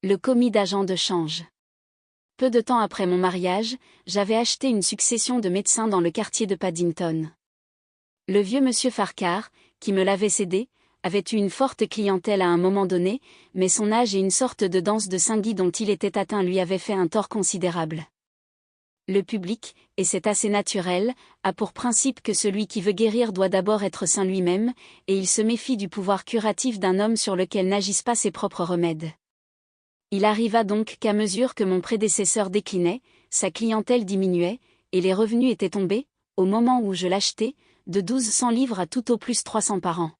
Le commis d'agent de change. Peu de temps après mon mariage, j'avais acheté une succession de médecins dans le quartier de Paddington. Le vieux monsieur Farquhar, qui me l'avait cédé, avait eu une forte clientèle à un moment donné, mais son âge et une sorte de danse de Saint-Guy dont il était atteint lui avaient fait un tort considérable. Le public, et c'est assez naturel, a pour principe que celui qui veut guérir doit d'abord être sain lui-même, et il se méfie du pouvoir curatif d'un homme sur lequel n'agissent pas ses propres remèdes. Il arriva donc qu'à mesure que mon prédécesseur déclinait, sa clientèle diminuait, et les revenus étaient tombés, au moment où je l'achetais, de 1200 livres à tout au plus 300 par an.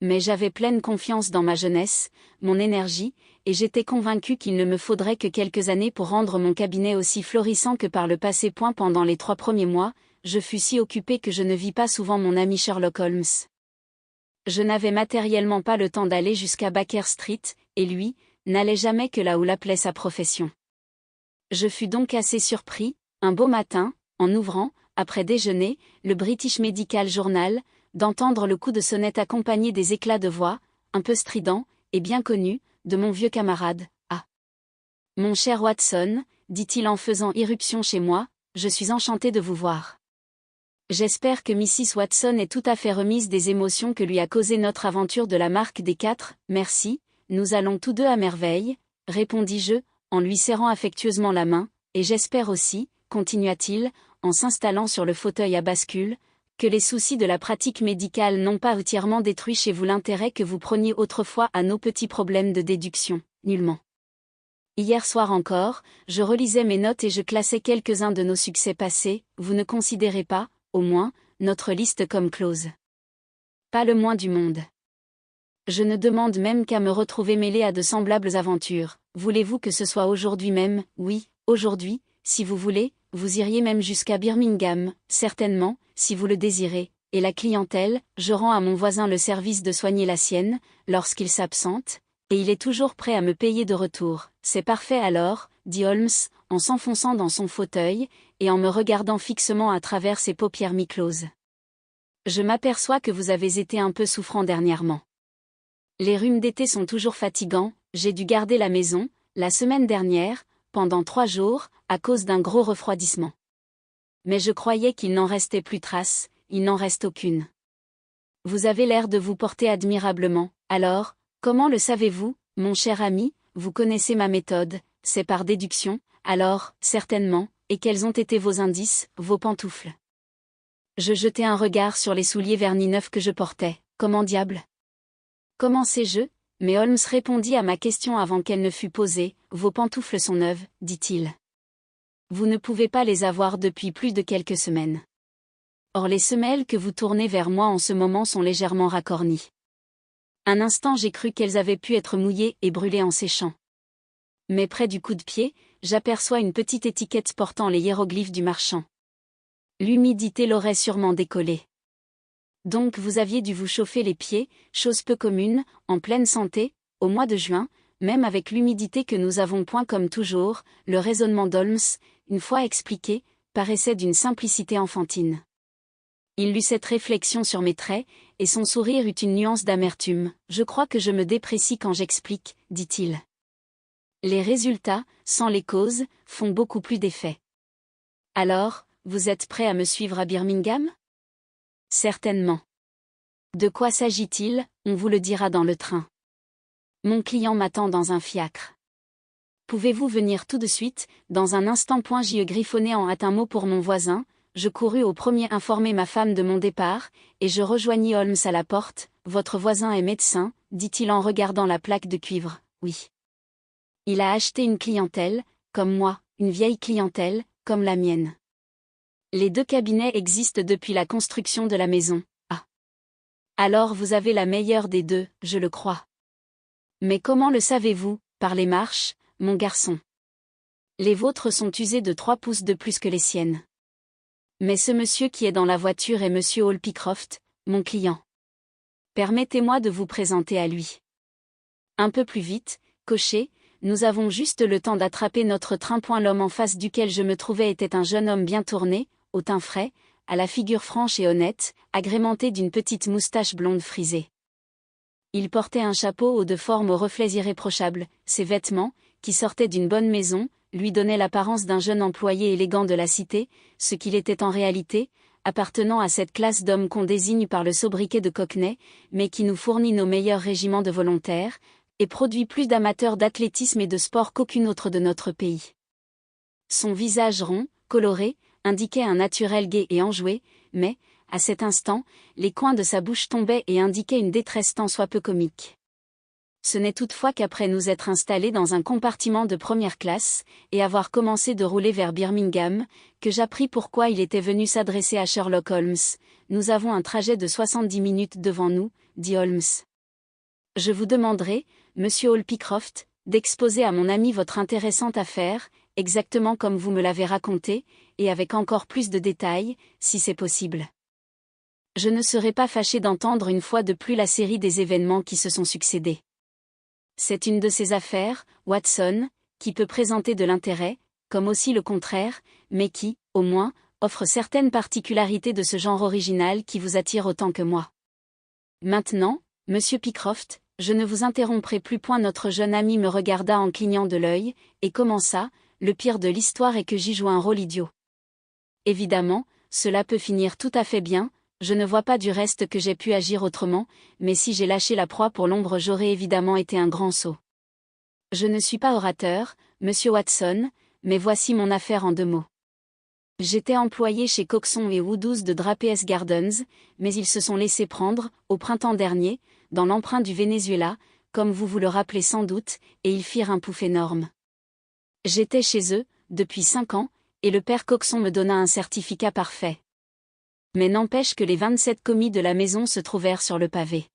Mais j'avais pleine confiance dans ma jeunesse, mon énergie, et j'étais convaincu qu'il ne me faudrait que quelques années pour rendre mon cabinet aussi florissant que par le passé. Pendant les 3 premiers mois, je fus si occupé que je ne vis pas souvent mon ami Sherlock Holmes. Je n'avais matériellement pas le temps d'aller jusqu'à Baker Street, et lui, n'allait jamais que là où l'appelait sa profession. Je fus donc assez surpris, un beau matin, en ouvrant, après déjeuner, le British Medical Journal, d'entendre le coup de sonnette accompagné des éclats de voix, un peu stridents, et bien connus, de mon vieux camarade. « Ah ! Mon cher Watson, dit-il en faisant irruption chez moi, je suis enchanté de vous voir. J'espère que Mrs. Watson est tout à fait remise des émotions que lui a causées notre aventure de la marque des 4, merci. Nous allons tous deux à merveille, répondis-je, en lui serrant affectueusement la main, et j'espère aussi, continua-t-il, en s'installant sur le fauteuil à bascule, que les soucis de la pratique médicale n'ont pas entièrement détruit chez vous l'intérêt que vous preniez autrefois à nos petits problèmes de déduction, nullement. Hier soir encore, je relisais mes notes et je classais quelques-uns de nos succès passés, vous ne considérez pas, au moins, notre liste comme close. Pas le moins du monde. Je ne demande même qu'à me retrouver mêlé à de semblables aventures. Voulez-vous que ce soit aujourd'hui même? Oui, aujourd'hui, si vous voulez, vous iriez même jusqu'à Birmingham, certainement, si vous le désirez, et la clientèle, je rends à mon voisin le service de soigner la sienne, lorsqu'il s'absente, et il est toujours prêt à me payer de retour. C'est parfait alors, dit Holmes, en s'enfonçant dans son fauteuil, et en me regardant fixement à travers ses paupières mi-closes. Je m'aperçois que vous avez été un peu souffrant dernièrement. Les rhumes d'été sont toujours fatigants, j'ai dû garder la maison, la semaine dernière, pendant 3 jours, à cause d'un gros refroidissement. Mais je croyais qu'il n'en restait plus trace, il n'en reste aucune. Vous avez l'air de vous porter admirablement, alors, comment le savez-vous, mon cher ami, vous connaissez ma méthode, c'est par déduction, alors, certainement, et quels ont été vos indices, vos pantoufles? Je jetai un regard sur les souliers vernis neufs que je portais, comment diable? Comment sais-je? Mais Holmes répondit à ma question avant qu'elle ne fût posée, vos pantoufles sont neuves, dit-il. Vous ne pouvez pas les avoir depuis plus de quelques semaines. Or les semelles que vous tournez vers moi en ce moment sont légèrement racornies. Un instant j'ai cru qu'elles avaient pu être mouillées et brûlées en séchant. Mais près du coup de pied, j'aperçois une petite étiquette portant les hiéroglyphes du marchand. L'humidité l'aurait sûrement décollée. Donc vous aviez dû vous chauffer les pieds, chose peu commune, en pleine santé, au mois de juin, même avec l'humidité que nous avons. Comme toujours, le raisonnement d'Holmes, une fois expliqué, paraissait d'une simplicité enfantine. Il lut cette réflexion sur mes traits, et son sourire eut une nuance d'amertume. Je crois que je me déprécie quand j'explique, dit-il. Les résultats, sans les causes, font beaucoup plus d'effet. Alors, vous êtes prêt à me suivre à Birmingham? Certainement. De quoi s'agit-il? On vous le dira dans le train. Mon client m'attend dans un fiacre. Pouvez-vous venir tout de suite? Dans un instant. J'y griffonnai en hâte un mot pour mon voisin, je courus au premier informer ma femme de mon départ, et je rejoignis Holmes à la porte. Votre voisin est médecin, dit-il en regardant la plaque de cuivre. Oui. Il a acheté une clientèle, comme moi, une vieille clientèle, comme la mienne. Les 2 cabinets existent depuis la construction de la maison. Ah. Alors vous avez la meilleure des 2, je le crois. Mais comment le savez-vous? Par les marches, mon garçon. Les vôtres sont usées de 3 pouces de plus que les siennes. Mais ce monsieur qui est dans la voiture est monsieur Hall Pycroft, mon client. Permettez-moi de vous présenter à lui. Un peu plus vite, cocher, nous avons juste le temps d'attraper notre train. L'homme en face duquel je me trouvais était un jeune homme bien tourné, au teint frais, à la figure franche et honnête, agrémentée d'une petite moustache blonde frisée. Il portait un chapeau haut de forme aux reflets irréprochables. Ses vêtements, qui sortaient d'une bonne maison, lui donnaient l'apparence d'un jeune employé élégant de la cité, ce qu'il était en réalité, appartenant à cette classe d'hommes qu'on désigne par le sobriquet de cockney, mais qui nous fournit nos meilleurs régiments de volontaires, et produit plus d'amateurs d'athlétisme et de sport qu'aucune autre de notre pays. Son visage rond, coloré, indiquait un naturel gai et enjoué, mais, à cet instant, les coins de sa bouche tombaient et indiquaient une détresse tant soit peu comique. Ce n'est toutefois qu'après nous être installés dans un compartiment de première classe, et avoir commencé de rouler vers Birmingham, que j'appris pourquoi il était venu s'adresser à Sherlock Holmes. Nous avons un trajet de 70 minutes devant nous, dit Holmes. Je vous demanderai, monsieur Hall Pycroft, d'exposer à mon ami votre intéressante affaire, exactement comme vous me l'avez raconté, et avec encore plus de détails, si c'est possible. Je ne serai pas fâché d'entendre une fois de plus la série des événements qui se sont succédés. C'est une de ces affaires, Watson, qui peut présenter de l'intérêt, comme aussi le contraire, mais qui, au moins, offre certaines particularités de ce genre original qui vous attire autant que moi. Maintenant, monsieur Pycroft, je ne vous interromprai plus point. Notre jeune ami me regarda en clignant de l'œil, et commença, le pire de l'histoire est que j'y joue un rôle idiot. Évidemment, cela peut finir tout à fait bien. Je ne vois pas du reste que j'ai pu agir autrement, mais si j'ai lâché la proie pour l'ombre, j'aurais évidemment été un grand sot. Je ne suis pas orateur, monsieur Watson, mais voici mon affaire en 2 mots. J'étais employé chez Coxon et Woodhouse de Drape's Gardens, mais ils se sont laissés prendre, au printemps dernier, dans l'emprunt du Venezuela, comme vous vous le rappelez sans doute, et ils firent un pouf énorme. J'étais chez eux, depuis 5 ans, et le père Coxon me donna un certificat parfait. Mais n'empêche que les 27 commis de la maison se trouvèrent sur le pavé.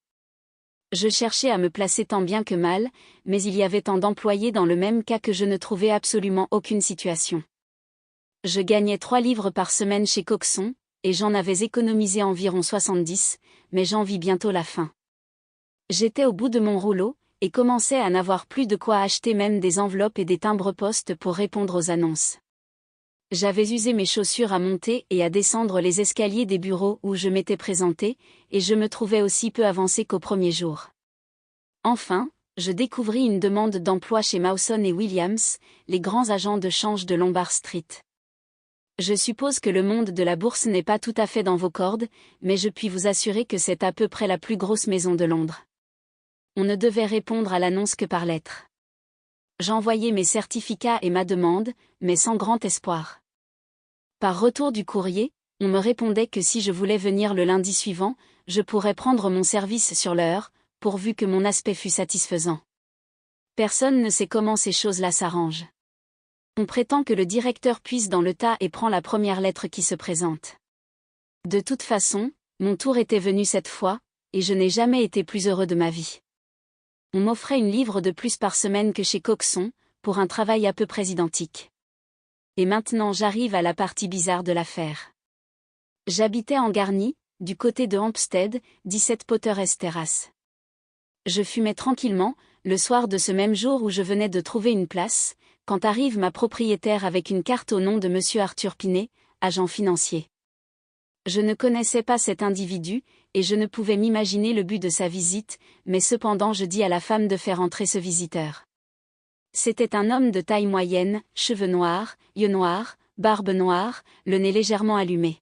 Je cherchais à me placer tant bien que mal, mais il y avait tant d'employés dans le même cas que je ne trouvais absolument aucune situation. Je gagnais 3 livres par semaine chez Coxon, et j'en avais économisé environ 70, mais j'en vis bientôt la fin. J'étais au bout de mon rouleau, et commençais à n'avoir plus de quoi acheter même des enveloppes et des timbres-poste pour répondre aux annonces. J'avais usé mes chaussures à monter et à descendre les escaliers des bureaux où je m'étais présenté, et je me trouvais aussi peu avancé qu'au premier jour. Enfin, je découvris une demande d'emploi chez Mawson et Williams, les grands agents de change de Lombard Street. Je suppose que le monde de la bourse n'est pas tout à fait dans vos cordes, mais je puis vous assurer que c'est à peu près la plus grosse maison de Londres. On ne devait répondre à l'annonce que par lettre. J'envoyai mes certificats et ma demande, mais sans grand espoir. Par retour du courrier, on me répondait que si je voulais venir le lundi suivant, je pourrais prendre mon service sur l'heure, pourvu que mon aspect fût satisfaisant. Personne ne sait comment ces choses-là s'arrangent. On prétend que le directeur puise dans le tas et prend la première lettre qui se présente. De toute façon, mon tour était venu cette fois, et je n'ai jamais été plus heureux de ma vie. On m'offrait 1 livre de plus par semaine que chez Coxon, pour un travail à peu près identique. Et maintenant j'arrive à la partie bizarre de l'affaire. J'habitais en Garnie, du côté de Hampstead, 17 Potter's Terrace. Je fumais tranquillement, le soir de ce même jour où je venais de trouver une place, quand arrive ma propriétaire avec une carte au nom de monsieur Arthur Pinet, agent financier. Je ne connaissais pas cet individu, et je ne pouvais m'imaginer le but de sa visite, mais cependant je dis à la femme de faire entrer ce visiteur. C'était un homme de taille moyenne, cheveux noirs, yeux noirs, barbe noire, le nez légèrement allumé.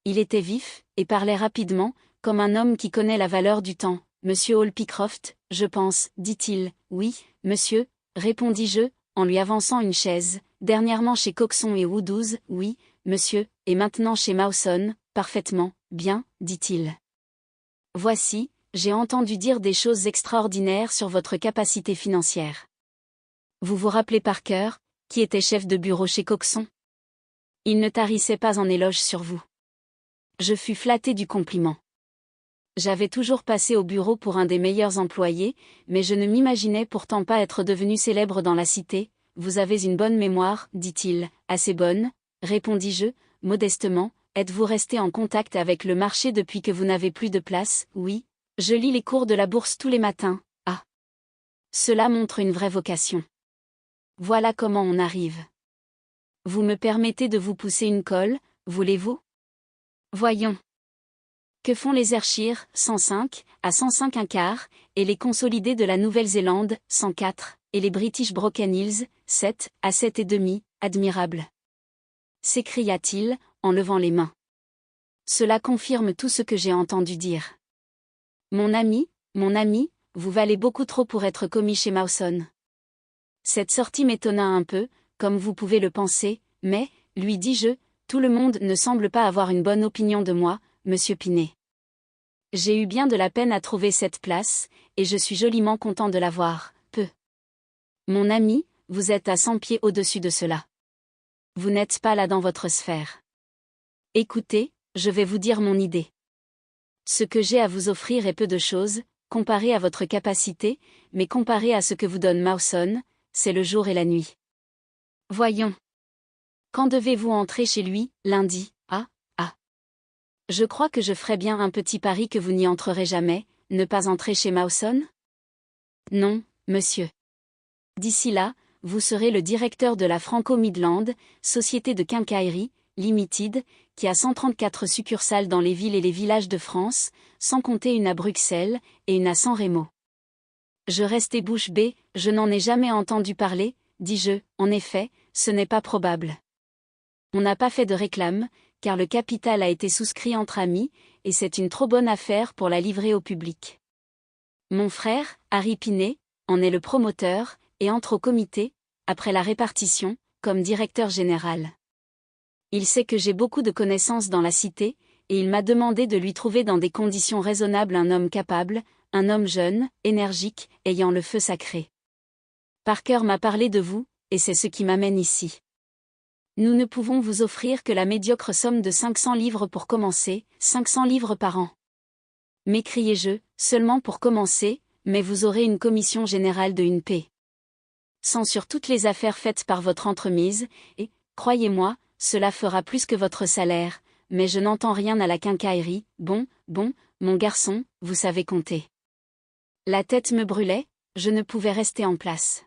Il était vif, et parlait rapidement, comme un homme qui connaît la valeur du temps. « Monsieur Hall Pycroft, je pense, dit-il. « Oui, monsieur, répondis-je, en lui avançant une chaise. « Dernièrement chez Coxon et Woodhouse, oui, monsieur, et maintenant chez Mawson, parfaitement, bien, dit-il. Voici, j'ai entendu dire des choses extraordinaires sur votre capacité financière. Vous vous rappelez Parker, qui était chef de bureau chez Coxon? Il ne tarissait pas en éloges sur vous. Je fus flatté du compliment. J'avais toujours passé au bureau pour un des meilleurs employés, mais je ne m'imaginais pourtant pas être devenu célèbre dans la cité. Vous avez une bonne mémoire, dit-il. Assez bonne, répondis-je, modestement. Êtes-vous resté en contact avec le marché depuis que vous n'avez plus de place? Oui. Je lis les cours de la bourse tous les matins. Ah. Cela montre une vraie vocation. Voilà comment on arrive. Vous me permettez de vous pousser une colle, voulez-vous? Voyons. Que font les Ayrshire, 105, à 105 un quart, et les consolidés de la Nouvelle-Zélande, 104, et les British Broken Hills, 7, à 7 et demi, admirable. S'écria-t-il, en levant les mains. Cela confirme tout ce que j'ai entendu dire. Mon ami, vous valez beaucoup trop pour être commis chez Mawson. Cette sortie m'étonna un peu, comme vous pouvez le penser, mais, lui dis-je, tout le monde ne semble pas avoir une bonne opinion de moi, monsieur Pinet. J'ai eu bien de la peine à trouver cette place, et je suis joliment content de l'avoir, peu. Mon ami, vous êtes à 100 pieds au-dessus de cela. Vous n'êtes pas là dans votre sphère. Écoutez, je vais vous dire mon idée. Ce que j'ai à vous offrir est peu de choses, comparé à votre capacité, mais comparé à ce que vous donne Mawson, c'est le jour et la nuit. Voyons. Quand devez-vous entrer chez lui, lundi, Je crois que je ferais bien un petit pari que vous n'y entrerez jamais, ne pas entrer chez Mawson? Non, monsieur. D'ici là, vous serez le directeur de la Franco-Midland, société de quincaillerie, Limited, qui a 134 succursales dans les villes et les villages de France, sans compter une à Bruxelles, et une à San Remo. Je restai bouche bée, je n'en ai jamais entendu parler, dis-je, en effet, ce n'est pas probable. On n'a pas fait de réclame, car le capital a été souscrit entre amis, et c'est une trop bonne affaire pour la livrer au public. Mon frère, Harry Pinet, en est le promoteur, et entre au comité, après la répartition, comme directeur général. Il sait que j'ai beaucoup de connaissances dans la cité, et il m'a demandé de lui trouver dans des conditions raisonnables un homme capable, un homme jeune, énergique, ayant le feu sacré. Parker m'a parlé de vous, et c'est ce qui m'amène ici. Nous ne pouvons vous offrir que la médiocre somme de 500 livres pour commencer, 500 livres par an. M'écriai-je, seulement pour commencer, mais vous aurez une commission générale de 1 paie. Sans sur toutes les affaires faites par votre entremise, et, croyez-moi, cela fera plus que votre salaire, mais je n'entends rien à la quincaillerie, bon, mon garçon, vous savez compter. La tête me brûlait, je ne pouvais rester en place.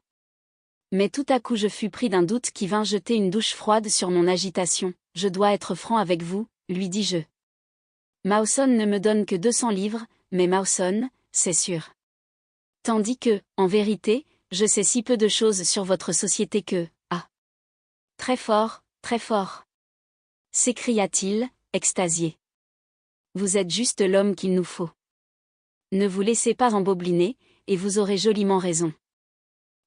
Mais tout à coup je fus pris d'un doute qui vint jeter une douche froide sur mon agitation. Je dois être franc avec vous, lui dis-je. Mawson ne me donne que 200 livres, mais Mawson, c'est sûr. Tandis que, en vérité, je sais si peu de choses sur votre société que, très fort, s'écria-t-il, extasié. Vous êtes juste l'homme qu'il nous faut. Ne vous laissez pas embobiner, et vous aurez joliment raison.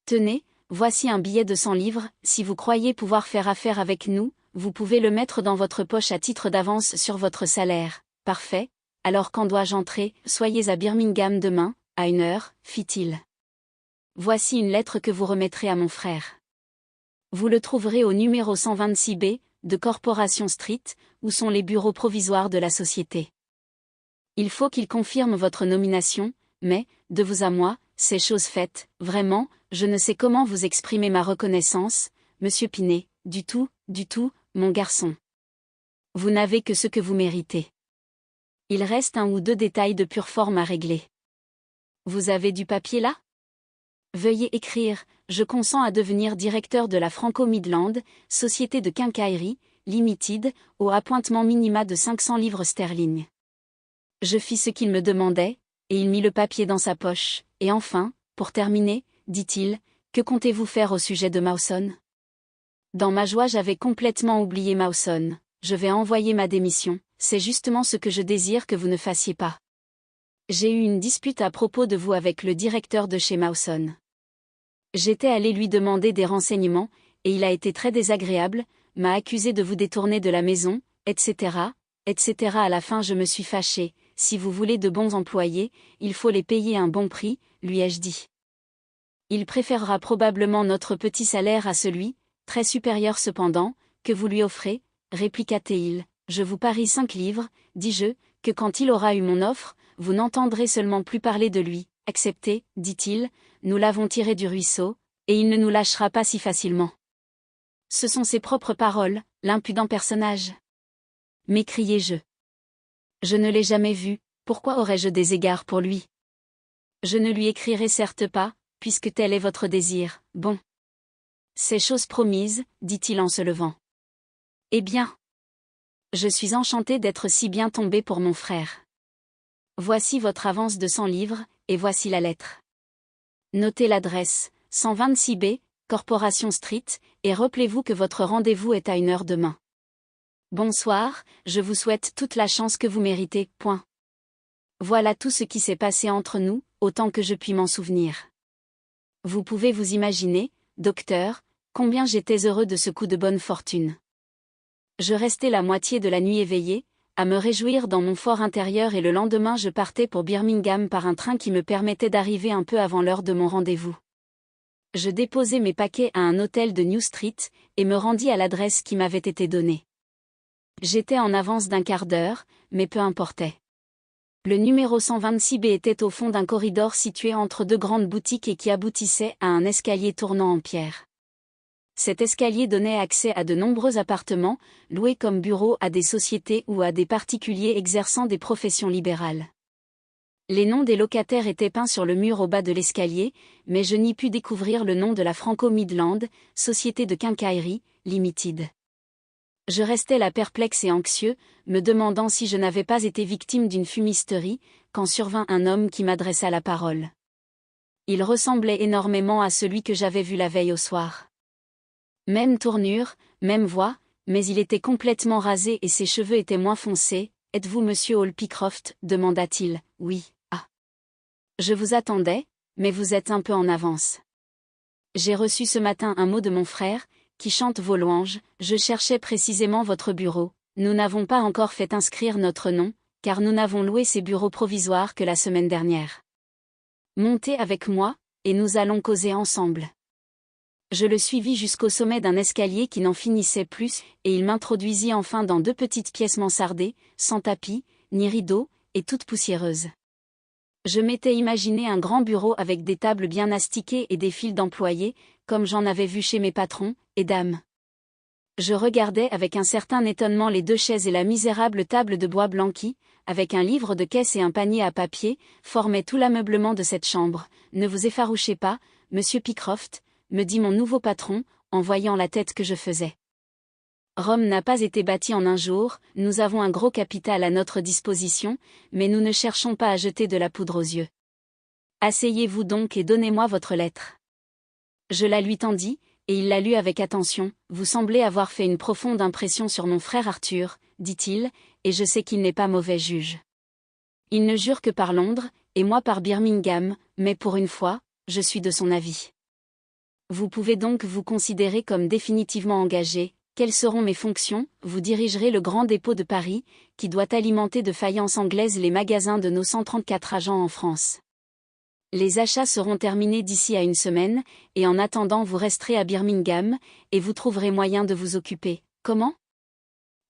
Tenez, voici un billet de 100 livres, si vous croyez pouvoir faire affaire avec nous, vous pouvez le mettre dans votre poche à titre d'avance sur votre salaire. Parfait, alors quand dois-je entrer? Soyez à Birmingham demain, à 1 heure, fit-il. Voici une lettre que vous remettrez à mon frère. Vous le trouverez au numéro 126B, de Corporation Street, où sont les bureaux provisoires de la société. Il faut qu'il confirme votre nomination, mais, de vous à moi, c'est chose faite, vraiment, je ne sais comment vous exprimer ma reconnaissance, monsieur Pinet, du tout, mon garçon. Vous n'avez que ce que vous méritez. Il reste 1 ou 2 détails de pure forme à régler. Vous avez du papier là? Veuillez écrire, je consens à devenir directeur de la Franco-Midland, société de quincaillerie, Limited, au appointement minima de 500 livres sterling. Je fis ce qu'il me demandait, et il mit le papier dans sa poche, et enfin, pour terminer, dit-il, que comptez-vous faire au sujet de Mawson? Dans ma joie j'avais complètement oublié Mawson, je vais envoyer ma démission, c'est justement ce que je désire que vous ne fassiez pas. J'ai eu une dispute à propos de vous avec le directeur de chez Mawson. J'étais allé lui demander des renseignements, et il a été très désagréable, m'a accusé de vous détourner de la maison, etc., à la fin je me suis fâché. Si vous voulez de bons employés, il faut les payer un bon prix, lui ai-je dit. Il préférera probablement notre petit salaire à celui, très supérieur cependant, que vous lui offrez, répliqua-t-il. Je vous parie 5 livres, dis-je, que quand il aura eu mon offre, vous n'entendrez seulement plus parler de lui. Acceptez, dit-il, nous l'avons tiré du ruisseau, et il ne nous lâchera pas si facilement. Ce sont ses propres paroles, l'impudent personnage. M'écriai-je. Je ne l'ai jamais vu, pourquoi aurais-je des égards pour lui? Je ne lui écrirai certes pas, puisque tel est votre désir, bon. C'est chose promise, dit-il en se levant. Eh bien. Je suis enchanté d'être si bien tombé pour mon frère. Voici votre avance de 100 livres, et voici la lettre. Notez l'adresse, 126 B, Corporation Street, et rappelez-vous que votre rendez-vous est à 1h demain. Bonsoir, je vous souhaite toute la chance que vous méritez. Point. Voilà tout ce qui s'est passé entre nous, autant que je puis m'en souvenir. Vous pouvez vous imaginer, docteur, combien j'étais heureux de ce coup de bonne fortune. Je restai la moitié de la nuit éveillé, à me réjouir dans mon fort intérieur, et le lendemain je partais pour Birmingham par un train qui me permettait d'arriver un peu avant l'heure de mon rendez-vous. Je déposai mes paquets à un hôtel de New Street, et me rendis à l'adresse qui m'avait été donnée. J'étais en avance d'un quart d'heure, mais peu importait. Le numéro 126 B était au fond d'un corridor situé entre deux grandes boutiques et qui aboutissait à un escalier tournant en pierre. Cet escalier donnait accès à de nombreux appartements, loués comme bureaux à des sociétés ou à des particuliers exerçant des professions libérales. Les noms des locataires étaient peints sur le mur au bas de l'escalier, mais je n'y pus découvrir le nom de la Franco-Midland, Société de Quincaillerie, Limited. Je restais là perplexe et anxieux, me demandant si je n'avais pas été victime d'une fumisterie, quand survint un homme qui m'adressa la parole. Il ressemblait énormément à celui que j'avais vu la veille au soir. Même tournure, même voix, mais il était complètement rasé et ses cheveux étaient moins foncés. « Êtes-vous monsieur Hall Pycroft » demanda-t-il. « Oui. »« Ah. Je vous attendais, mais vous êtes un peu en avance. J'ai reçu ce matin un mot de mon frère, qui chante vos louanges. Je cherchais précisément votre bureau. Nous n'avons pas encore fait inscrire notre nom, car nous n'avons loué ces bureaux provisoires que la semaine dernière. Montez avec moi, et nous allons causer ensemble. » Je le suivis jusqu'au sommet d'un escalier qui n'en finissait plus, et il m'introduisit enfin dans deux petites pièces mansardées, sans tapis, ni rideaux, et toutes poussiéreuses. Je m'étais imaginé un grand bureau avec des tables bien astiquées et des files d'employés, comme j'en avais vu chez mes patrons et dames. Je regardais avec un certain étonnement les deux chaises et la misérable table de bois blanc qui, avec un livre de caisse et un panier à papier, formait tout l'ameublement de cette chambre. « Ne vous effarouchez pas, monsieur Pycroft, » me dit mon nouveau patron, en voyant la tête que je faisais. Rome n'a pas été bâtie en un jour, nous avons un gros capital à notre disposition, mais nous ne cherchons pas à jeter de la poudre aux yeux. Asseyez-vous donc et donnez-moi votre lettre. Je la lui tendis, et il la lut avec attention. « Vous semblez avoir fait une profonde impression sur mon frère Arthur, dit-il, et je sais qu'il n'est pas mauvais juge. Il ne jure que par Londres, et moi par Birmingham, mais pour une fois, je suis de son avis. Vous pouvez donc vous considérer comme définitivement engagé. Quelles seront mes fonctions ? Vous dirigerez le grand dépôt de Paris, qui doit alimenter de faïence anglaise les magasins de nos 134 agents en France. Les achats seront terminés d'ici à une semaine, et en attendant vous resterez à Birmingham, et vous trouverez moyen de vous occuper. Comment ?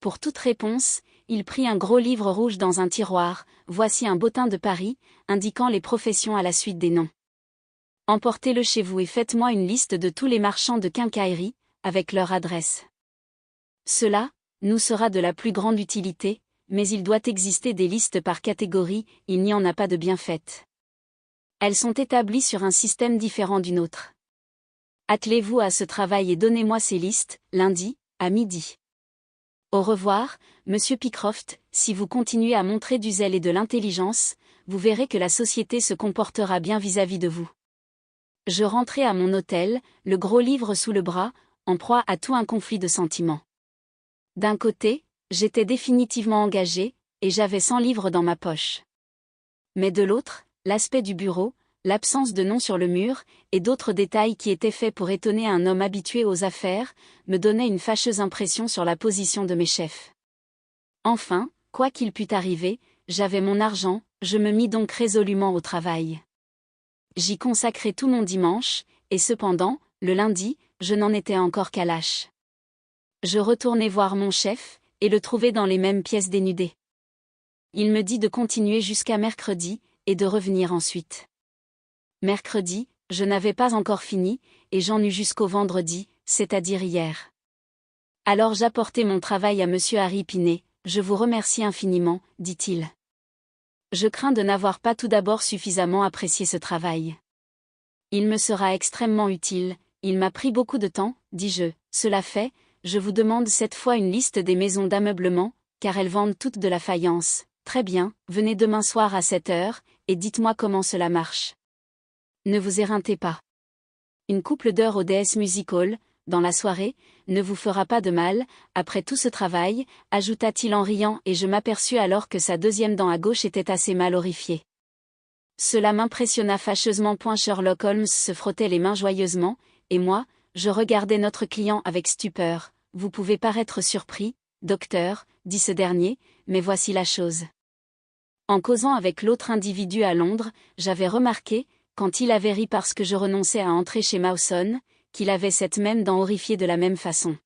Pour toute réponse, il prit un gros livre rouge dans un tiroir. Voici un bottin de Paris, indiquant les professions à la suite des noms. Emportez-le chez vous et faites-moi une liste de tous les marchands de quincaillerie, avec leur adresse. Cela nous sera de la plus grande utilité, mais il doit exister des listes par catégorie, il n'y en a pas de bien faites. Elles sont établies sur un système différent d'une autre. Attelez-vous à ce travail et donnez-moi ces listes, lundi, à midi. Au revoir, monsieur Pycroft, si vous continuez à montrer du zèle et de l'intelligence, vous verrez que la société se comportera bien vis-à-vis de vous. Je rentrai à mon hôtel, le gros livre sous le bras, en proie à tout un conflit de sentiments. D'un côté, j'étais définitivement engagé, et j'avais 100 livres dans ma poche. Mais de l'autre, l'aspect du bureau, l'absence de nom sur le mur, et d'autres détails qui étaient faits pour étonner un homme habitué aux affaires, me donnaient une fâcheuse impression sur la position de mes chefs. Enfin, quoi qu'il pût arriver, j'avais mon argent, je me mis donc résolument au travail. J'y consacrai tout mon dimanche, et cependant, le lundi, je n'en étais encore qu'à l'âche. Je retournai voir mon chef, et le trouvai dans les mêmes pièces dénudées. Il me dit de continuer jusqu'à mercredi, et de revenir ensuite. Mercredi, je n'avais pas encore fini, et j'en eus jusqu'au vendredi, c'est-à-dire hier. Alors j'apportai mon travail à monsieur Harry Pinet. « Je vous remercie infiniment, dit-il. Je crains de n'avoir pas tout d'abord suffisamment apprécié ce travail. Il me sera extrêmement utile, il m'a pris beaucoup de temps, dis-je. Cela fait, je vous demande cette fois une liste des maisons d'ameublement, car elles vendent toutes de la faïence. Très bien, venez demain soir à 7 heures, et dites-moi comment cela marche. Ne vous éreintez pas. Une couple d'heures au DS Music Hall, dans la soirée, ne vous fera pas de mal, après tout ce travail, ajouta-t-il en riant et je m'aperçus alors que sa deuxième dent à gauche était assez mal horrifiée. Cela m'impressionna fâcheusement. Sherlock Holmes se frottait les mains joyeusement, et moi, je regardais notre client avec stupeur. Vous pouvez paraître surpris, docteur, dit ce dernier, mais voici la chose. En causant avec l'autre individu à Londres, j'avais remarqué, quand il avait ri parce que je renonçais à entrer chez Mawson, qu'il avait cette même dent horrifiée de la même façon.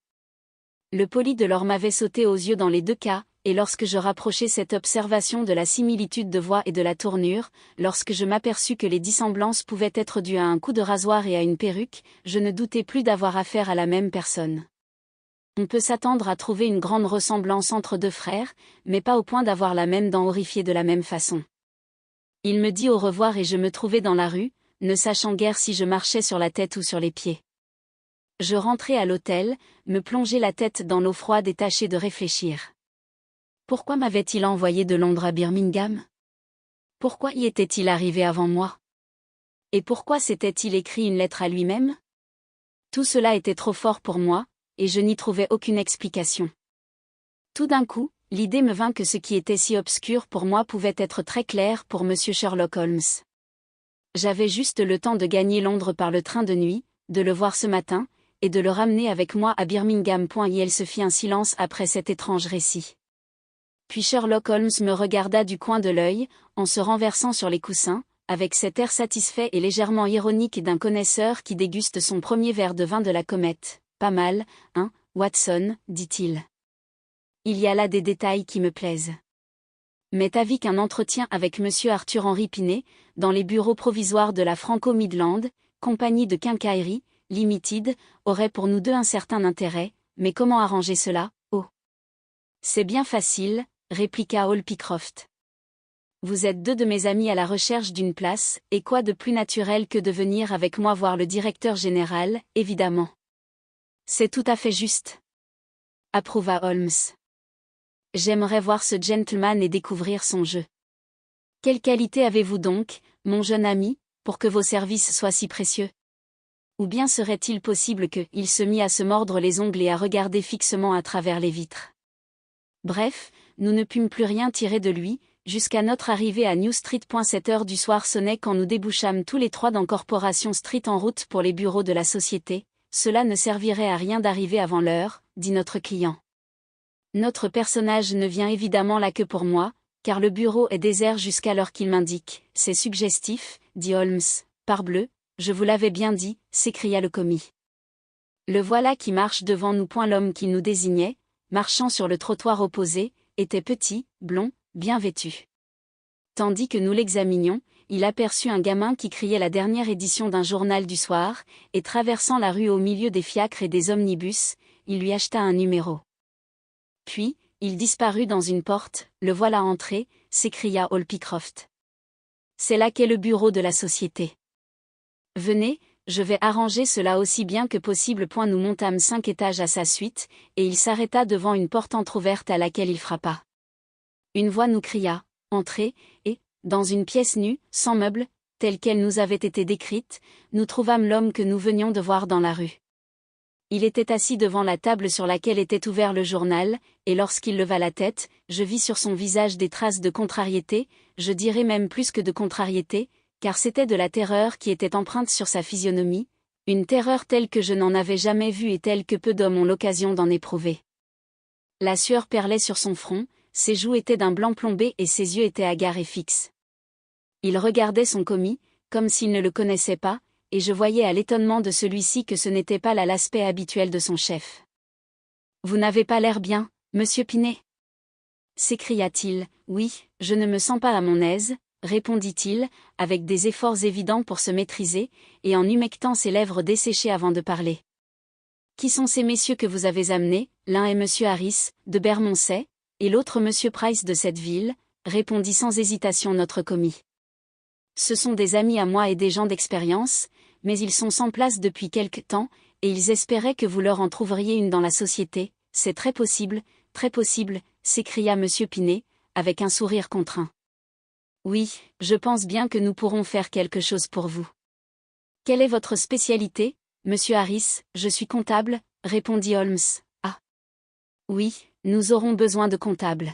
Le poli de l'or m'avait sauté aux yeux dans les deux cas, et lorsque je rapprochai cette observation de la similitude de voix et de la tournure, lorsque je m'aperçus que les dissemblances pouvaient être dues à un coup de rasoir et à une perruque, je ne doutai plus d'avoir affaire à la même personne. On peut s'attendre à trouver une grande ressemblance entre deux frères, mais pas au point d'avoir la même dent horrifiée de la même façon. Il me dit au revoir et je me trouvai dans la rue, ne sachant guère si je marchais sur la tête ou sur les pieds. Je rentrai à l'hôtel, me plongeai la tête dans l'eau froide et tâchai de réfléchir. Pourquoi m'avait-il envoyé de Londres à Birmingham? Pourquoi y était-il arrivé avant moi? Et pourquoi s'était-il écrit une lettre à lui-même? Tout cela était trop fort pour moi, et je n'y trouvais aucune explication. Tout d'un coup, l'idée me vint que ce qui était si obscur pour moi pouvait être très clair pour monsieur Sherlock Holmes. J'avais juste le temps de gagner Londres par le train de nuit, de le voir ce matin, et de le ramener avec moi à Birmingham. Il se fit un silence après cet étrange récit. Puis Sherlock Holmes me regarda du coin de l'œil, en se renversant sur les coussins, avec cet air satisfait et légèrement ironique d'un connaisseur qui déguste son premier verre de vin de la comète. Pas mal, hein, Watson, dit-il. Il y a là des détails qui me plaisent. M'est avis qu'un entretien avec monsieur Arthur-Henry Pinet, dans les bureaux provisoires de la Franco-Midland, compagnie de quincaillerie, Limited, aurait pour nous deux un certain intérêt, mais comment arranger cela, oh? C'est bien facile, répliqua Hall Pycroft. Vous êtes deux de mes amis à la recherche d'une place, et quoi de plus naturel que de venir avec moi voir le directeur général, évidemment. C'est tout à fait juste. Approuva Holmes. J'aimerais voir ce gentleman et découvrir son jeu. Quelle qualité avez-vous donc, mon jeune ami, pour que vos services soient si précieux? Ou bien serait-il possible que, il se mit à se mordre les ongles et à regarder fixement à travers les vitres. Bref, nous ne pûmes plus rien tirer de lui, jusqu'à notre arrivée à New Street. 7 heures du soir sonnait quand nous débouchâmes tous les trois dans Corporation Street en route pour les bureaux de la société. Cela ne servirait à rien d'arriver avant l'heure, dit notre client. Notre personnage ne vient évidemment là que pour moi, car le bureau est désert jusqu'à l'heure qu'il m'indique. C'est suggestif, dit Holmes. Parbleu, je vous l'avais bien dit, s'écria le commis. Le voilà qui marche devant nous. L'homme qui nous désignait, marchant sur le trottoir opposé, était petit, blond, bien vêtu. Tandis que nous l'examinions, il aperçut un gamin qui criait la dernière édition d'un journal du soir, et traversant la rue au milieu des fiacres et des omnibus, il lui acheta un numéro. Puis, il disparut dans une porte. Le voilà entré, s'écria Hall Pycroft. C'est là qu'est le bureau de la société. Venez, je vais arranger cela aussi bien que possible. Nous montâmes 5 étages à sa suite, et il s'arrêta devant une porte entr'ouverte à laquelle il frappa. Une voix nous cria, entrez, et, dans une pièce nue, sans meubles, telle qu'elle nous avait été décrite, nous trouvâmes l'homme que nous venions de voir dans la rue. Il était assis devant la table sur laquelle était ouvert le journal, et lorsqu'il leva la tête, je vis sur son visage des traces de contrariété, je dirais même plus que de contrariété, car c'était de la terreur qui était empreinte sur sa physionomie, une terreur telle que je n'en avais jamais vue et telle que peu d'hommes ont l'occasion d'en éprouver. La sueur perlait sur son front, ses joues étaient d'un blanc plombé et ses yeux étaient hagards et fixes. Il regardait son commis, comme s'il ne le connaissait pas, et je voyais à l'étonnement de celui-ci que ce n'était pas là l'aspect habituel de son chef. « Vous n'avez pas l'air bien, monsieur Pinet ?» s'écria-t-il. « Oui, je ne me sens pas à mon aise, » répondit-il, avec des efforts évidents pour se maîtriser, et en humectant ses lèvres desséchées avant de parler. « Qui sont ces messieurs que vous avez amenés? L'un est monsieur Harris, de Bermondsey, et l'autre monsieur Price de cette ville, » répondit sans hésitation notre commis. « Ce sont des amis à moi et des gens d'expérience, mais ils sont sans place depuis quelque temps, et ils espéraient que vous leur en trouveriez une dans la société. C'est très possible, s'écria monsieur Pinet, avec un sourire contraint. Oui, je pense bien que nous pourrons faire quelque chose pour vous. Quelle est votre spécialité, monsieur Harris? Je suis comptable, répondit Holmes. Ah. Oui, nous aurons besoin de comptables.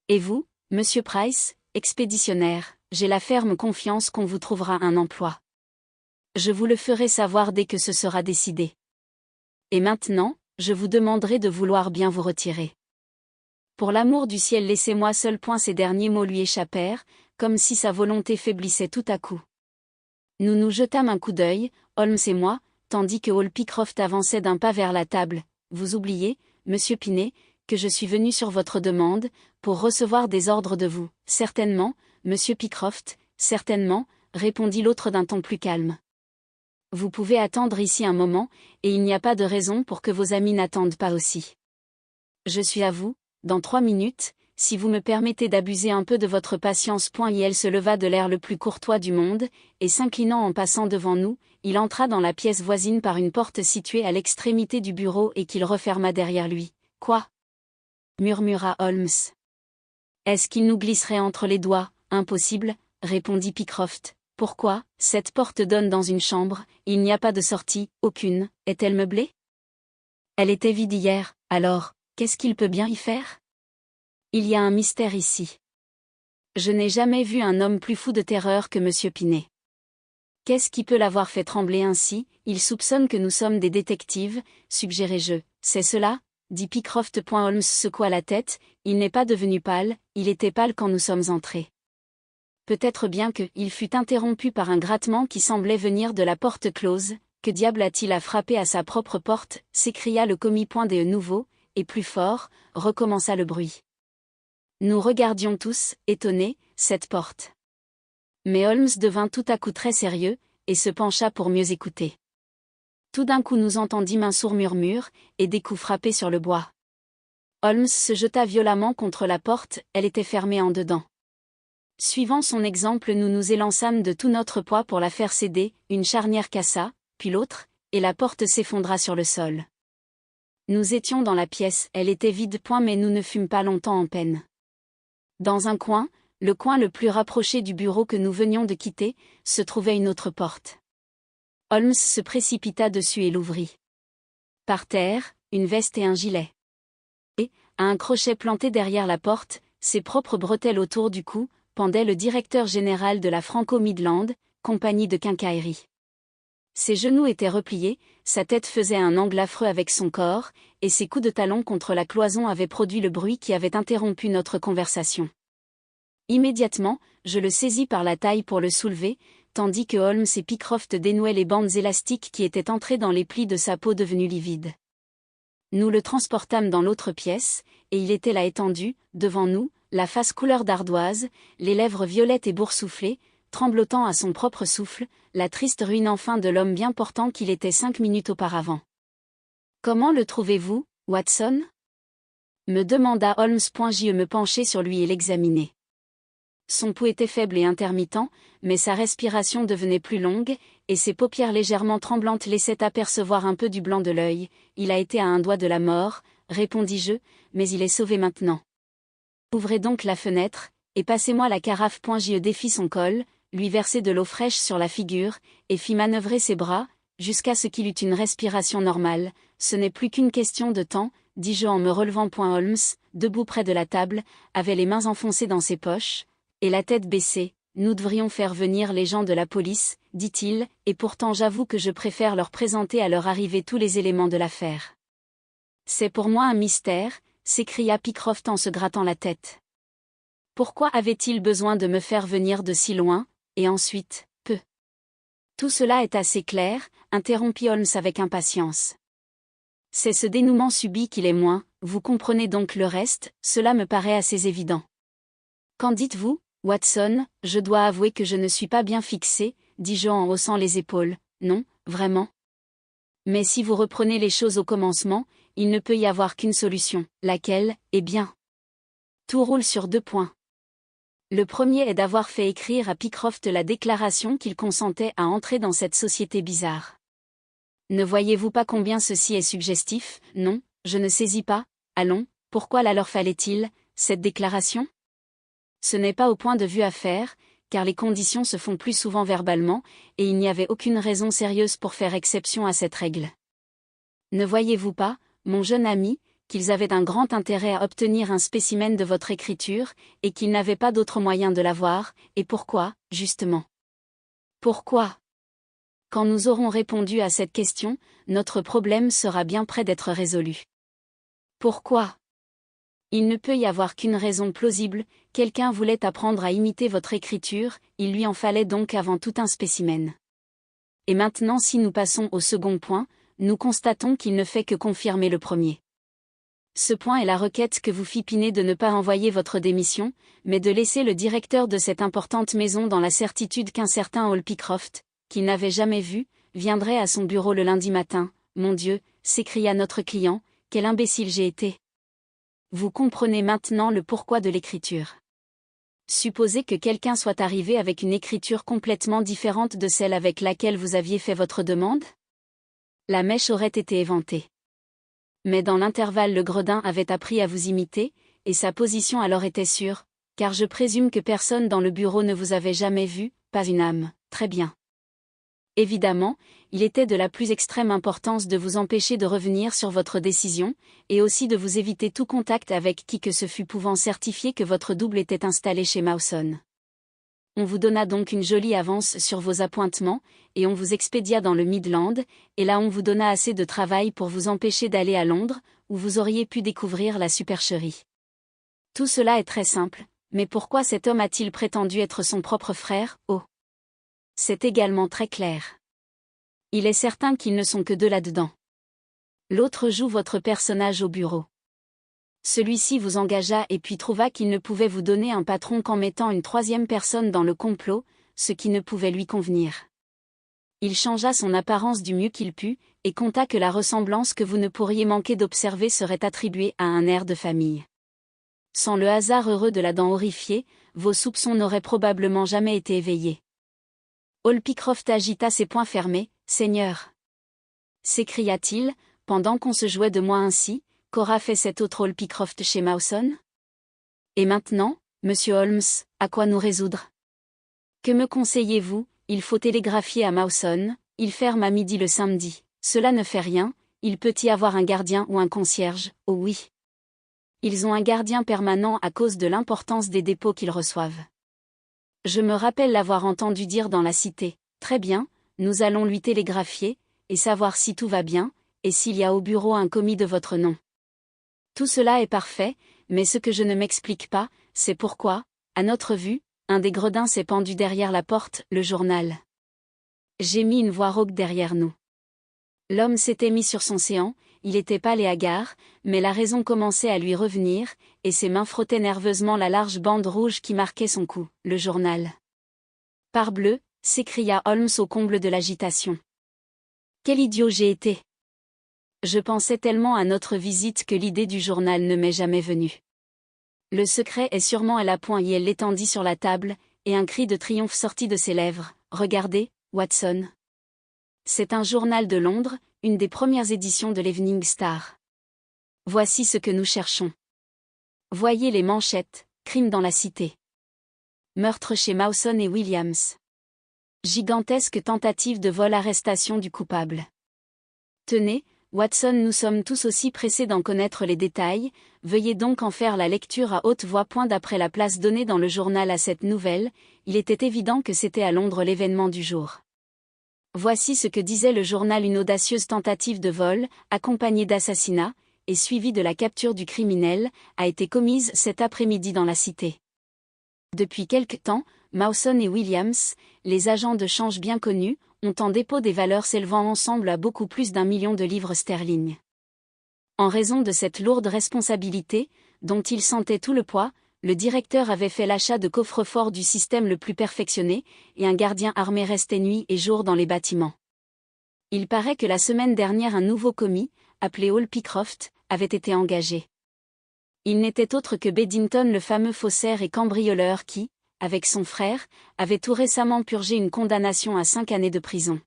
Et vous, monsieur Price, expéditionnaire, j'ai la ferme confiance qu'on vous trouvera un emploi. Je vous le ferai savoir dès que ce sera décidé. Et maintenant, je vous demanderai de vouloir bien vous retirer. Pour l'amour du ciel, laissez-moi seul. Ces derniers mots lui échappèrent, comme si sa volonté faiblissait tout à coup. Nous nous jetâmes un coup d'œil, Holmes et moi, tandis que Hall Pycroft avançait d'un pas vers la table. Vous oubliez, monsieur Pinet, que je suis venu sur votre demande, pour recevoir des ordres de vous. Certainement, monsieur Pycroft, certainement, répondit l'autre d'un ton plus calme. Vous pouvez attendre ici un moment, et il n'y a pas de raison pour que vos amis n'attendent pas aussi. Je suis à vous, dans 3 minutes, si vous me permettez d'abuser un peu de votre patience. Et elle se leva de l'air le plus courtois du monde, et s'inclinant en passant devant nous, il entra dans la pièce voisine par une porte située à l'extrémité du bureau et qu'il referma derrière lui. Quoi? Murmura Holmes. Est-ce qu'il nous glisserait entre les doigts? Impossible, répondit Pycroft. Pourquoi? Cette porte donne dans une chambre, il n'y a pas de sortie, aucune. Est-elle meublée? Elle était vide hier, alors, qu'est-ce qu'il peut bien y faire? Il y a un mystère ici. Je n'ai jamais vu un homme plus fou de terreur que monsieur Pinet. Qu'est-ce qui peut l'avoir fait trembler ainsi? Il soupçonne que nous sommes des détectives, suggérai-je. C'est cela, dit Pycroft. Holmes secoua la tête, il n'est pas devenu pâle, il était pâle quand nous sommes entrés. Peut-être bien que, il fut interrompu par un grattement qui semblait venir de la porte close. Que diable a-t-il à frapper à sa propre porte? S'écria le commis. De nouveau, et plus fort, recommença le bruit. Nous regardions tous, étonnés, cette porte. Mais Holmes devint tout à coup très sérieux, et se pencha pour mieux écouter. Tout d'un coup nous entendîmes un sourd murmure, et des coups frappés sur le bois. Holmes se jeta violemment contre la porte, elle était fermée en dedans. Suivant son exemple, nous nous élançâmes de tout notre poids pour la faire céder, une charnière cassa, puis l'autre, et la porte s'effondra sur le sol. Nous étions dans la pièce, elle était vide. Mais nous ne fûmes pas longtemps en peine. Dans un coin, le coin le plus rapproché du bureau que nous venions de quitter, se trouvait une autre porte. Holmes se précipita dessus et l'ouvrit. Par terre, une veste et un gilet. Et, à un crochet planté derrière la porte, ses propres bretelles autour du cou, pendait le directeur général de la Franco-Midland, compagnie de quincaillerie. Ses genoux étaient repliés, sa tête faisait un angle affreux avec son corps, et ses coups de talon contre la cloison avaient produit le bruit qui avait interrompu notre conversation. Immédiatement, je le saisis par la taille pour le soulever, tandis que Holmes et Pycroft dénouaient les bandes élastiques qui étaient entrées dans les plis de sa peau devenue livide. Nous le transportâmes dans l'autre pièce, et il était là étendu, devant nous, la face couleur d'ardoise, les lèvres violettes et boursouflées, tremblotant à son propre souffle, la triste ruine enfin de l'homme bien portant qu'il était 5 minutes auparavant. « Comment le trouvez-vous, Watson » me demanda Holmes. Je me penchai sur lui et l'examinai. Son pouls était faible et intermittent, mais sa respiration devenait plus longue, et ses paupières légèrement tremblantes laissaient apercevoir un peu du blanc de l'œil. Il a été à un doigt de la mort, répondis-je, mais il est sauvé maintenant. Ouvrez donc la fenêtre, et passez-moi la carafe. Je défis son col, lui versai de l'eau fraîche sur la figure, et fit manœuvrer ses bras, jusqu'à ce qu'il eût une respiration normale. Ce n'est plus qu'une question de temps, dis-je en me relevant. Holmes, debout près de la table, avait les mains enfoncées dans ses poches, et la tête baissée. Nous devrions faire venir les gens de la police, dit-il, et pourtant j'avoue que je préfère leur présenter à leur arrivée tous les éléments de l'affaire. C'est pour moi un mystère, s'écria Pycroft en se grattant la tête. Pourquoi avait-il besoin de me faire venir de si loin, et ensuite, peu? Tout cela est assez clair, interrompit Holmes avec impatience. C'est ce dénouement subit qu'il est moins, vous comprenez donc le reste, cela me paraît assez évident. Qu'en dites-vous, Watson? Je dois avouer que je ne suis pas bien fixé, dis-je en haussant les épaules. Non, vraiment. Mais si vous reprenez les choses au commencement, il ne peut y avoir qu'une solution. Laquelle? Eh bien, tout roule sur 2 points. Le premier est d'avoir fait écrire à Pycroft la déclaration qu'il consentait à entrer dans cette société bizarre. Ne voyez-vous pas combien ceci est suggestif? Non, je ne saisis pas. Allons, pourquoi la leur fallait-il, cette déclaration? Ce n'est pas au point de vue à faire, car les conditions se font plus souvent verbalement, et il n'y avait aucune raison sérieuse pour faire exception à cette règle. Ne voyez-vous pas, mon jeune ami, qu'ils avaient un grand intérêt à obtenir un spécimen de votre écriture, et qu'ils n'avaient pas d'autre moyen de l'avoir, et pourquoi, justement? Pourquoi? Quand nous aurons répondu à cette question, notre problème sera bien près d'être résolu. Pourquoi? Il ne peut y avoir qu'une raison plausible, quelqu'un voulait apprendre à imiter votre écriture, il lui en fallait donc avant tout un spécimen. Et maintenant si nous passons au second point, nous constatons qu'il ne fait que confirmer le premier. Ce point est la requête que vous fit Pinet de ne pas envoyer votre démission, mais de laisser le directeur de cette importante maison dans la certitude qu'un certain Hall Pycroft, qu'il n'avait jamais vu, viendrait à son bureau le lundi matin. Mon Dieu, s'écria notre client, quel imbécile j'ai été. Vous comprenez maintenant le pourquoi de l'écriture. Supposez que quelqu'un soit arrivé avec une écriture complètement différente de celle avec laquelle vous aviez fait votre demande? La mèche aurait été éventée. Mais dans l'intervalle le gredin avait appris à vous imiter, et sa position alors était sûre, car je présume que personne dans le bureau ne vous avait jamais vu, pas une âme, très bien. Évidemment, il était de la plus extrême importance de vous empêcher de revenir sur votre décision, et aussi de vous éviter tout contact avec qui que ce fût pouvant certifier que votre double était installé chez Mawson. On vous donna donc une jolie avance sur vos appointements, et on vous expédia dans le Midland, et là on vous donna assez de travail pour vous empêcher d'aller à Londres, où vous auriez pu découvrir la supercherie. Tout cela est très simple, mais pourquoi cet homme a-t-il prétendu être son propre frère? Oh! C'est également très clair. Il est certain qu'ils ne sont que deux là-dedans. L'autre joue votre personnage au bureau. Celui-ci vous engagea et puis trouva qu'il ne pouvait vous donner un patron qu'en mettant une troisième personne dans le complot, ce qui ne pouvait lui convenir. Il changea son apparence du mieux qu'il put, et conta que la ressemblance que vous ne pourriez manquer d'observer serait attribuée à un air de famille. Sans le hasard heureux de la dent horrifiée, vos soupçons n'auraient probablement jamais été éveillés. Hall Pycroft agita ses poings fermés. « Seigneur !» s'écria-t-il, pendant qu'on se jouait de moi ainsi, qu'aura fait cet autre Hall Pycroft chez Mawson? Et maintenant, monsieur Holmes, à quoi nous résoudre? Que me conseillez-vous? Il faut télégraphier à Mawson, il ferme à midi le samedi. Cela ne fait rien, il peut y avoir un gardien ou un concierge, oh oui. Ils ont un gardien permanent à cause de l'importance des dépôts qu'ils reçoivent. Je me rappelle l'avoir entendu dire dans la cité, très bien, nous allons lui télégraphier, et savoir si tout va bien, et s'il y a au bureau un commis de votre nom. Tout cela est parfait, mais ce que je ne m'explique pas, c'est pourquoi, à notre vue, un des gredins s'est pendu derrière la porte, le journal. J'ai mis une voix rauque derrière nous. L'homme s'était mis sur son séant, il était pâle et hagard, mais la raison commençait à lui revenir, et ses mains frottaient nerveusement la large bande rouge qui marquait son cou, le journal. Parbleu, s'écria Holmes au comble de l'agitation. Quel idiot j'ai été! Je pensais tellement à notre visite que l'idée du journal ne m'est jamais venue. Le secret est sûrement à la pointe et elle l'étendit sur la table, et un cri de triomphe sortit de ses lèvres. Regardez, Watson. C'est un journal de Londres, une des premières éditions de l'Evening Star. Voici ce que nous cherchons. Voyez les manchettes, crime dans la cité. Meurtre chez Mawson et Williams. Gigantesque tentative de vol, arrestation du coupable. Tenez, Watson, nous sommes tous aussi pressés d'en connaître les détails, veuillez donc en faire la lecture à haute voix. D'après la place donnée dans le journal à cette nouvelle, il était évident que c'était à Londres l'événement du jour. Voici ce que disait le journal: une audacieuse tentative de vol, accompagnée d'assassinat, et suivie de la capture du criminel, a été commise cet après-midi dans la cité. Depuis quelque temps, Mawson et Williams, les agents de change bien connus, ont en dépôt des valeurs s'élevant ensemble à beaucoup plus d'1 million de livres sterling. En raison de cette lourde responsabilité, dont il sentait tout le poids, le directeur avait fait l'achat de coffres-forts du système le plus perfectionné, et un gardien armé restait nuit et jour dans les bâtiments. Il paraît que la semaine dernière un nouveau commis, appelé Hall Pycroft, avait été engagé. Il n'était autre que Bedington, le fameux faussaire et cambrioleur qui, avec son frère, avait tout récemment purgé une condamnation à 5 années de prison.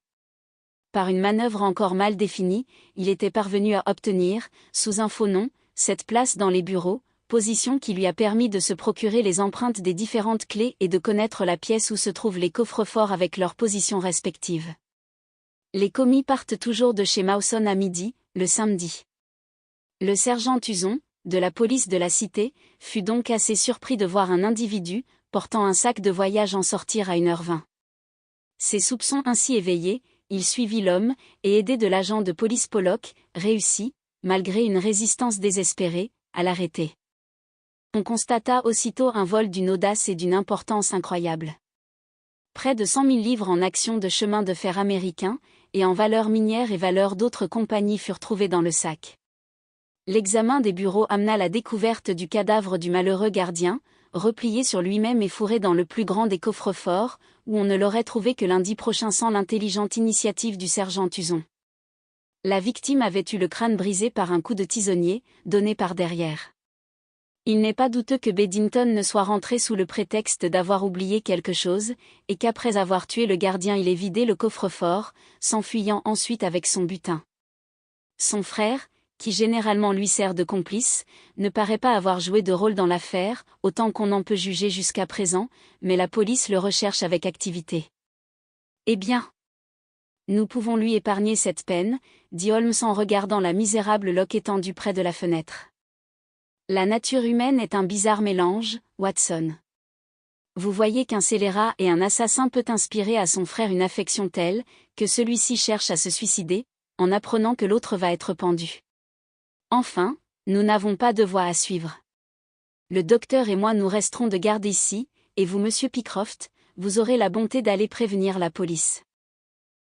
Par une manœuvre encore mal définie, il était parvenu à obtenir, sous un faux nom, cette place dans les bureaux, position qui lui a permis de se procurer les empreintes des différentes clés et de connaître la pièce où se trouvent les coffres-forts avec leurs positions respectives. Les commis partent toujours de chez Mawson à midi, le samedi. Le sergent Tuzon, de la police de la cité, fut donc assez surpris de voir un individu, portant un sac de voyage en sortir à 1h20. Ses soupçons ainsi éveillés, il suivit l'homme, et aidé de l'agent de police Pollock, réussit, malgré une résistance désespérée, à l'arrêter. On constata aussitôt un vol d'une audace et d'une importance incroyables. Près de 100 000 livres en actions de chemin de fer américain, et en valeurs minières et valeurs d'autres compagnies furent trouvés dans le sac. L'examen des bureaux amena la découverte du cadavre du malheureux gardien, replié sur lui-même et fourré dans le plus grand des coffres-forts, où on ne l'aurait trouvé que lundi prochain sans l'intelligente initiative du sergent Tuzon. La victime avait eu le crâne brisé par un coup de tisonnier, donné par derrière. Il n'est pas douteux que Bedington ne soit rentré sous le prétexte d'avoir oublié quelque chose, et qu'après avoir tué le gardien il ait vidé le coffre-fort, s'enfuyant ensuite avec son butin. Son frère, qui généralement lui sert de complice, ne paraît pas avoir joué de rôle dans l'affaire, autant qu'on en peut juger jusqu'à présent, mais la police le recherche avec activité. Eh bien, nous pouvons lui épargner cette peine, dit Holmes en regardant la misérable loque étendue près de la fenêtre. La nature humaine est un bizarre mélange, Watson. Vous voyez qu'un scélérat et un assassin peut inspirer à son frère une affection telle, que celui-ci cherche à se suicider, en apprenant que l'autre va être pendu. Enfin, nous n'avons pas de voie à suivre. Le docteur et moi nous resterons de garde ici, et vous monsieur Pycroft, vous aurez la bonté d'aller prévenir la police.